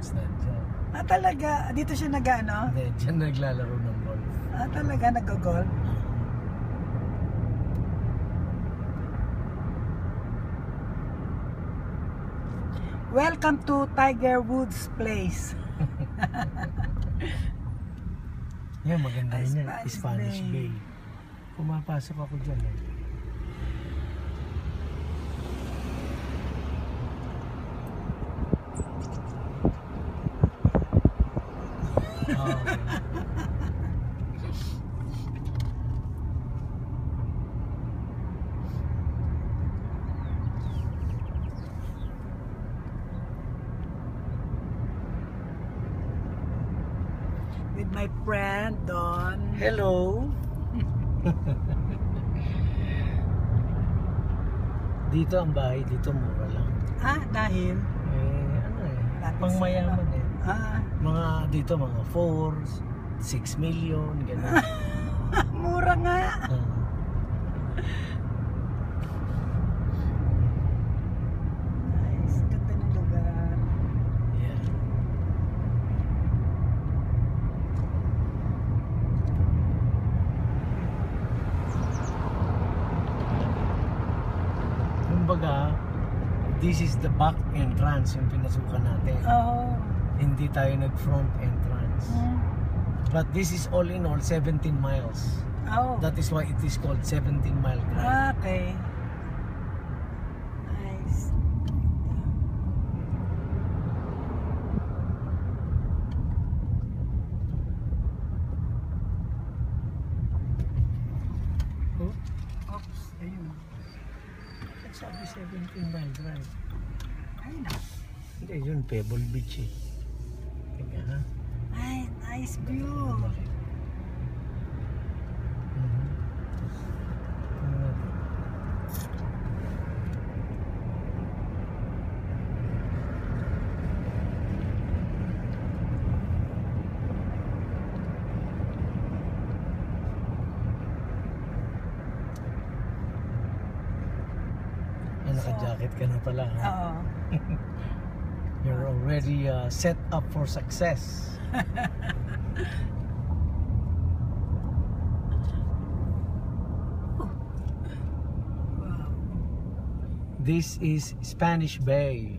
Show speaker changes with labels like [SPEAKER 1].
[SPEAKER 1] coach nandiyan.
[SPEAKER 2] Ah, talaga? Dito siya nag-ano?
[SPEAKER 1] Hindi, dyan naglalaro ng golf.
[SPEAKER 2] Ah, talaga? Nag-golf? Welcome to Tiger Woods Place.
[SPEAKER 1] Yan, maganda
[SPEAKER 2] Ay,
[SPEAKER 1] rin yan.
[SPEAKER 2] Spanish
[SPEAKER 1] Spanish
[SPEAKER 2] Bay.
[SPEAKER 1] Bay. Pumapasok ako dyan eh. Okay.
[SPEAKER 2] With my friend Don.
[SPEAKER 1] Hello! Dito ang bahay, dito mura lang.
[SPEAKER 2] Ah, dahil?
[SPEAKER 1] Ano eh,
[SPEAKER 2] Lapit
[SPEAKER 1] pangmayaman eh.
[SPEAKER 2] Ah,
[SPEAKER 1] Mga dito, mga 4, 6 million, gano'n.
[SPEAKER 2] mura nga. Nice, ganda ng lugar.
[SPEAKER 1] Yeah. Kumbaga, this is the back entrance yung pinasukan natin.
[SPEAKER 2] Oh.
[SPEAKER 1] Hindi tayo nag-front entrance. But this is all in all 17 miles.
[SPEAKER 2] Oh.
[SPEAKER 1] That is why it is called 17-mile drive.
[SPEAKER 2] Okay. Nice. Oops, ayun.
[SPEAKER 1] Sabi 17-mile drive.
[SPEAKER 2] Ay, na.
[SPEAKER 1] Hindi, yun, Pebble Beach eh. Teka ha.
[SPEAKER 2] Ay, nice view.
[SPEAKER 1] Naka-jacket ka na pala ha?
[SPEAKER 2] Oo.
[SPEAKER 1] You're already set up for success.
[SPEAKER 2] Wow.
[SPEAKER 1] This is Spanish Bay.